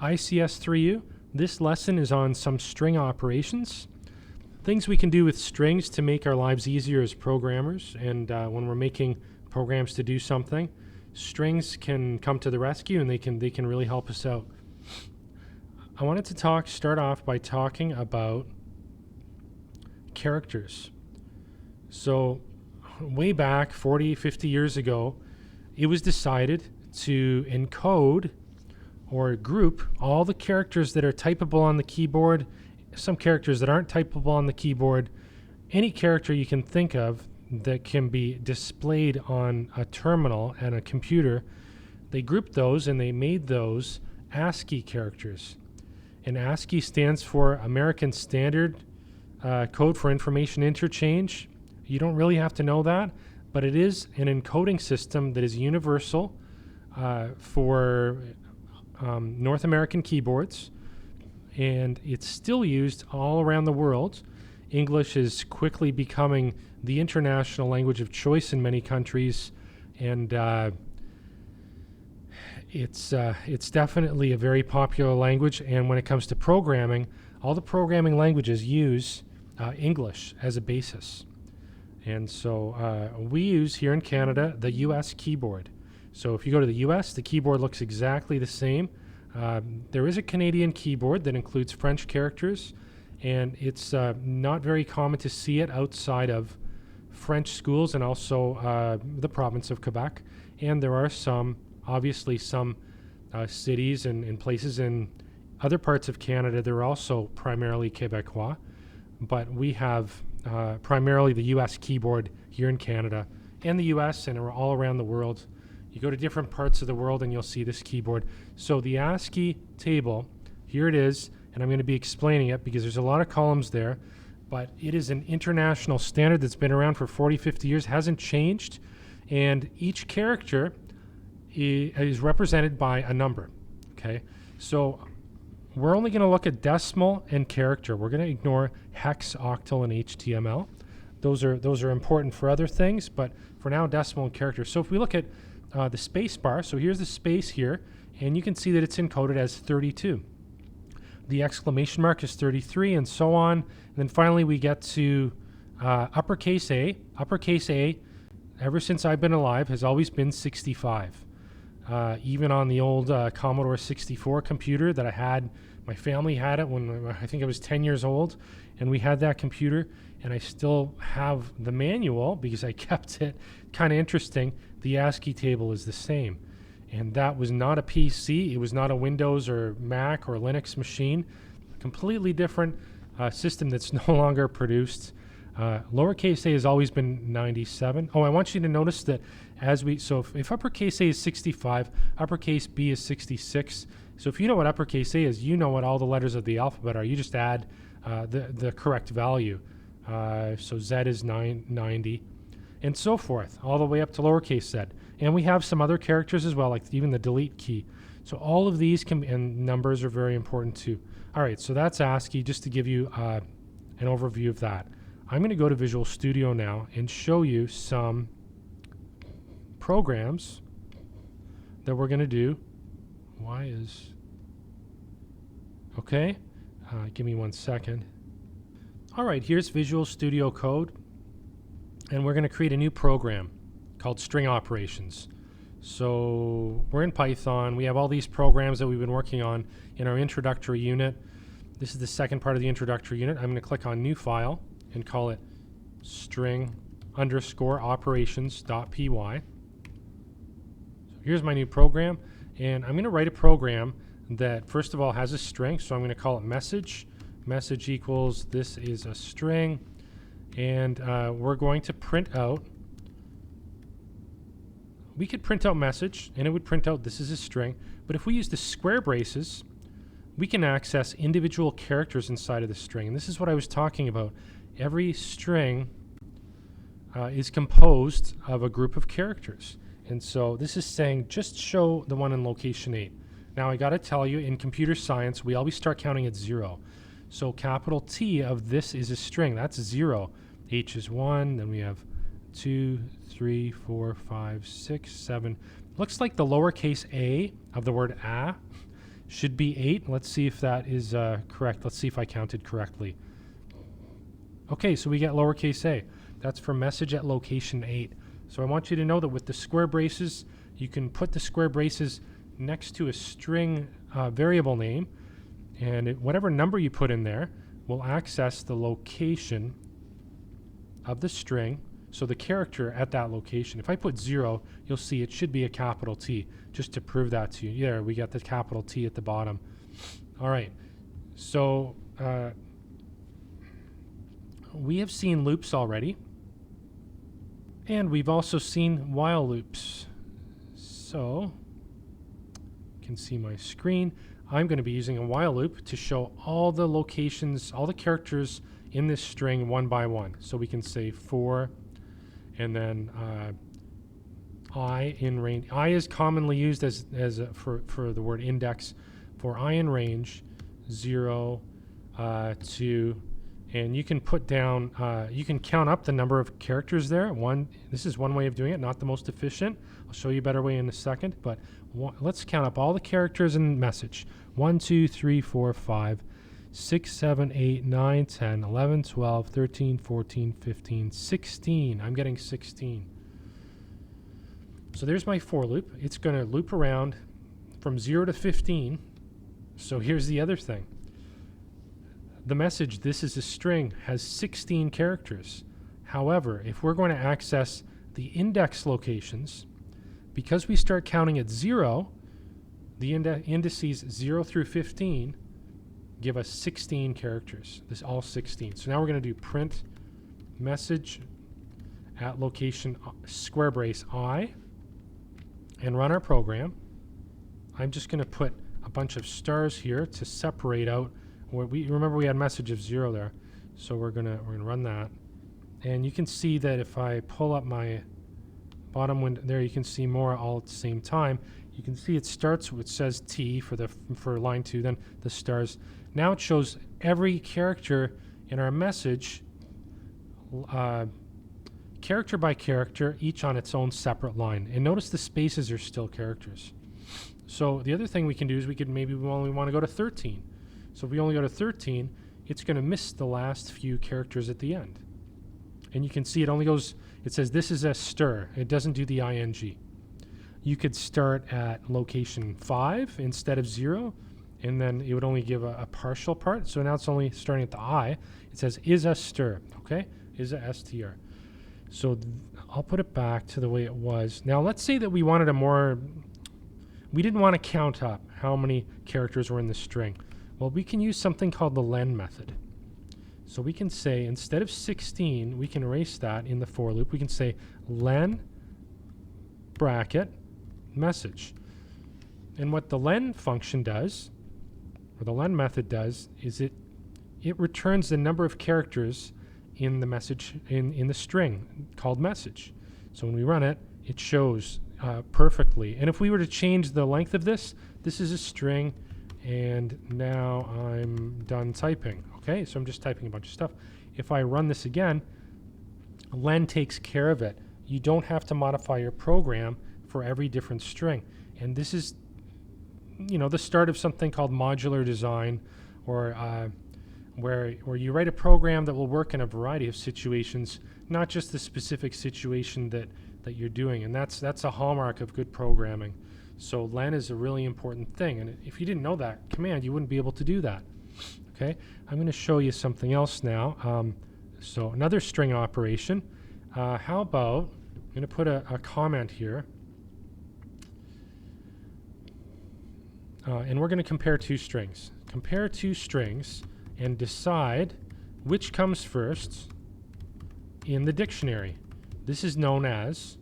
ICS3U. This lesson is on some string operations, things we can do with strings to make our lives easier as programmers, and when we're making programs to do something, strings can come to the rescue and they can really help us out. I wanted to start off by talking about characters. So way back 40, 50 years ago, it was decided to encode or group all the characters that are typable on the keyboard, some characters that aren't typable on the keyboard, any character you can think of that can be displayed on a terminal and a computer. They grouped those and they made those ASCII characters. And ASCII stands for American Standard Code for Information Interchange. You don't really have to know that, but it is an encoding system that is universal for North American keyboards, and it's still used all around the world. English is quickly becoming the international language of choice in many countries, and it's definitely a very popular language. And when it comes to programming, all the programming languages use English as a basis. And so we use here in Canada the US keyboard. So if you go to the US, the keyboard looks exactly the same. There is a Canadian keyboard that includes French characters, and it's not very common to see it outside of French schools and also the province of Quebec. And there are obviously some cities and places in other parts of Canada that are also primarily Quebecois, but we have primarily the US keyboard here in Canada and the US and all around the world. You go to different parts of the world and you'll see this keyboard. So the ASCII table, here it is, and I'm going to be explaining it because there's a lot of columns there, but it is an international standard that's been around for 40, 50 years, hasn't changed, and each character is represented by a number, okay? So we're only going to look at decimal and character. We're going to ignore hex, octal, and HTML. Those are important for other things, but for now, decimal and character. So if we look at the space bar, so here's the space here, and you can see that it's encoded as 32. The exclamation mark is 33, and so on. And then finally we get to uppercase A. Uppercase A, ever since I've been alive, has always been 65. Even on the old Commodore 64 computer that I had, my family had it when I think I was 10 years old, and we had that computer, and I still have the manual because I kept it. Kind of interesting. The ASCII table is the same, and that was not a PC. It was not a Windows or Mac or Linux machine. Completely different system that's no longer produced. Lowercase a has always been 97. Oh, I want you to notice that if uppercase A is 65, uppercase B is 66. So if you know what uppercase A is, you know what all the letters of the alphabet are. You just add the correct value. So Z is 90, and so forth, all the way up to lowercase z. And we have some other characters as well, like even the delete key. So all of these and numbers are very important too. All right, so that's ASCII, just to give you an overview of that. I'm going to go to Visual Studio now and show you some programs that we're going to do. Okay, give me 1 second. All right, here's Visual Studio Code, and we're going to create a new program called String Operations. So we're in Python. We have all these programs that we've been working on in our introductory unit. This is the second part of the introductory unit. I'm going to click on New File and call it string_operations.py. So here's my new program, and I'm going to write a program that first of all has a string, so I'm going to call it message. Message equals this is a string, and we're going to print out. We could print out message, and it would print out this is a string, but if we use the square braces, we can access individual characters inside of the string. And this is what I was talking about. Every string is composed of a group of characters. And so this is saying just show the one in location 8. Now I got to tell you, in computer science, we always start counting at 0. So capital T of this is a string. That's 0. H is 1. Then we have 2, 3, 4, 5, 6, 7. Looks like the lowercase a of the word a should be 8. Let's see if that is correct. Let's see if I counted correctly. Okay, so we get lowercase a. That's for message at location 8. So I want you to know that with the square braces, you can put the square braces next to a string variable name, and whatever number you put in there will access the location of the string, so the character at that location. If I put 0, you'll see it should be a capital T, just to prove that to you. There, we got the capital T at the bottom. All right, so we have seen loops already, and we've also seen while loops. So you can see my screen. I'm going to be using a while loop to show all the locations, all the characters in this string one by one. So we can say for, and then I in range. I is commonly used as for the word index. For I in range, 0, 2, and you can put down, you can count up the number of characters there. This is one way of doing it, not the most efficient. I'll show you a better way in a second, but let's count up all the characters in message. 1, 2, 3, 4, 5, 6, 7, 8, 9, 10, 11, 12, 13, 14, 15, 16. I'm getting 16. So there's my for loop. It's going to loop around from 0 to 15. So here's the other thing. The message, this is a string, has 16 characters. However, if we're going to access the index locations, because we start counting at 0, the indices 0 through 15 give us 16 characters. This all 16. So now we're going to do print message at location square brace I and run our program. I'm just going to put a bunch of stars here to separate out. Remember we had message of 0 there, so we're gonna run that, and you can see that if I pull up my bottom window there, you can see more all at the same time. You can see it starts with, it says T for line 2, then the stars. Now it shows every character in our message, character by character, each on its own separate line. And notice the spaces are still characters. So the other thing we can do is we only want to go to 13. So if we only go to 13, it's going to miss the last few characters at the end. And you can see it only goes, it says this is a stir. It doesn't do the ing. You could start at location 5 instead of 0, and then it would only give a partial part. So now it's only starting at the I. It says is a stir, okay? Is a str. So I'll put it back to the way it was. Now let's say that we wanted we didn't want to count up how many characters were in the string. Well, we can use something called the Len method. So we can say, instead of 16, we can erase that in the for loop. We can say len bracket message. And what the len function does, or the len method does, is it returns the number of characters in the message, in the string called message. So when we run it, it shows perfectly. And if we were to change the length of this is a string, and now I'm done typing. Okay, so I'm just typing a bunch of stuff. If I run this again, len takes care of it. You don't have to modify your program for every different string. And this is, the start of something called modular design, or where you write a program that will work in a variety of situations, not just the specific situation that you're doing. And that's a hallmark of good programming. So len is a really important thing, and if you didn't know that command, you wouldn't be able to do that. Okay, I'm going to show you something else now. So another string operation. How about, I'm going to put a comment here, and we're going to compare two strings. Compare two strings and decide which comes first in the dictionary. This is known as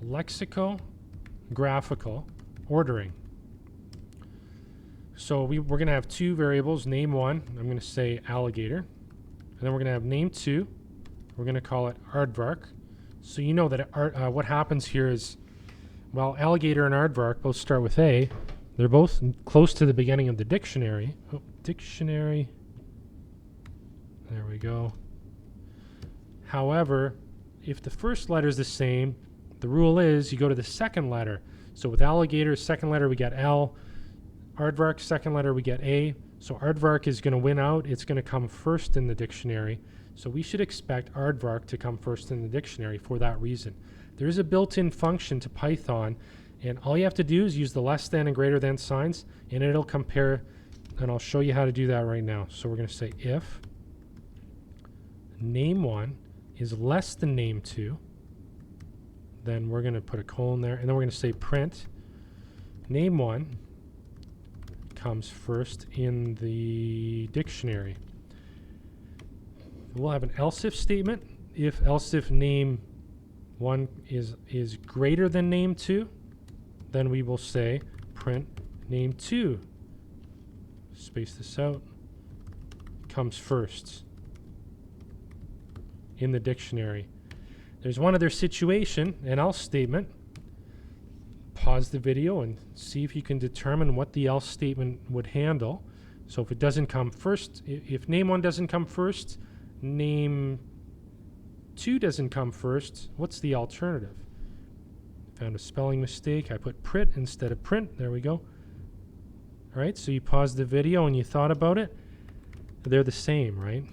lexicographical ordering. So we're going to have two variables. Name 1, I'm going to say alligator. And then we're going to have name 2. We're going to call it aardvark. So you know that what happens here is, well, alligator and aardvark both start with A. They're both close to the beginning of the dictionary. Oh, dictionary. There we go. However, if the first letter is the same, the rule is you go to the second letter. So with alligator, second letter, we got L. aardvark, second letter we get A. So aardvark is going to win out. It's going to come first in the dictionary. So we should expect aardvark to come first in the dictionary for that reason. There is a built-in function to Python, and all you have to do is use the less than and greater than signs, and it'll compare, and I'll show you how to do that right now. So we're going to say if name1 is less than name2, then we're going to put a colon there, and then we're going to say print name1 comes first in the dictionary. We'll have an else if statement. Else if name1 is greater than name2, then we will say print name2, space this out, comes first in the dictionary. There's one other situation, an else statement. Pause the video and see if you can determine what the else statement would handle. So if it doesn't come first, if name1 doesn't come first, name2 doesn't come first, what's the alternative? Found a spelling mistake. I put print instead of print. There we go. All right, so you paused the video and you thought about it. They're the same, right?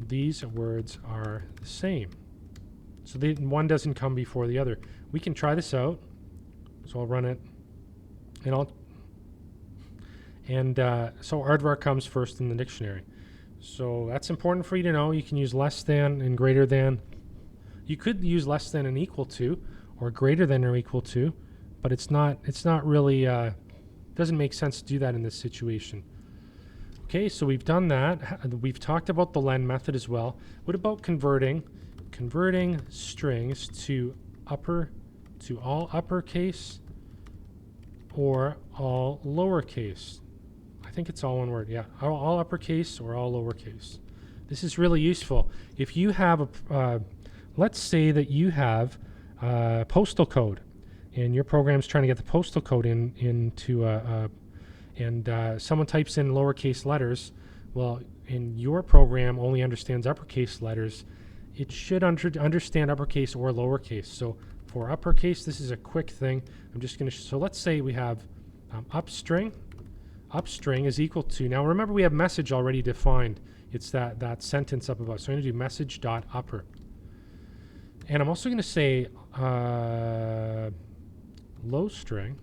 These words are the same. So one doesn't come before the other. We can try this out. So I'll run it, and so aardvark comes first in the dictionary. So that's important for you to know. You can use less than and greater than. You could use less than and equal to, or greater than or equal to, but it's not really doesn't make sense to do that in this situation. Okay, so we've done that. We've talked about the Len method as well. What about converting strings to all uppercase or all lowercase? I think it's all one word. Yeah, all uppercase or all lowercase. This is really useful. If you have let's say that you have postal code, and your program's trying to get the postal code into and someone types in lowercase letters. Well, in your program only understands uppercase letters. It should understand uppercase or lowercase. So for uppercase, this is a quick thing. I'm just going to, so let's say we have upstring. Upstring is equal to, now remember we have message already defined. It's that sentence up above. So I'm going to do message.upper. And I'm also going to say lowstring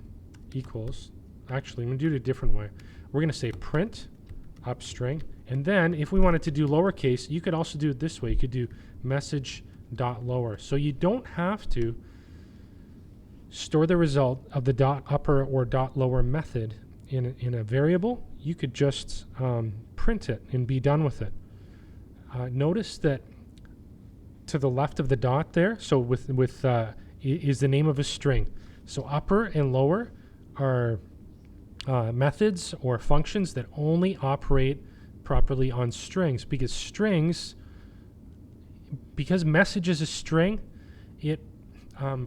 equals, actually I'm going to do it a different way. We're going to say print upstring. And then if we wanted to do lowercase, you could also do it this way. You could do message.lower. So you don't have to store the result of the .upper or .lower method in a variable. You could just print it and be done with it. Notice that to the left of the dot there, so with is the name of a string. So upper and lower are methods or functions that only operate properly on strings, because message is a string, it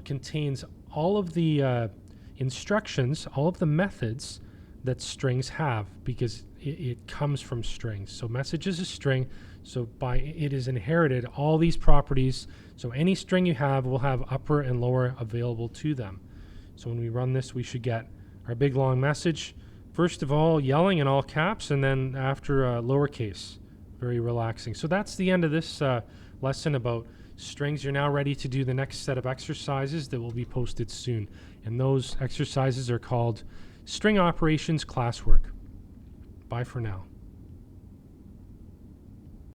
contains all of the instructions, all of the methods that strings have, because it comes from strings. So message is a string, so it is inherited all these properties. So any string you have will have upper and lower available to them. So when we run this, we should get our big long message. First of all, yelling in all caps, and then after lowercase. Very relaxing. So that's the end of this lesson about strings. You're now ready to do the next set of exercises that will be posted soon. And those exercises are called String Operations Classwork. Bye for now.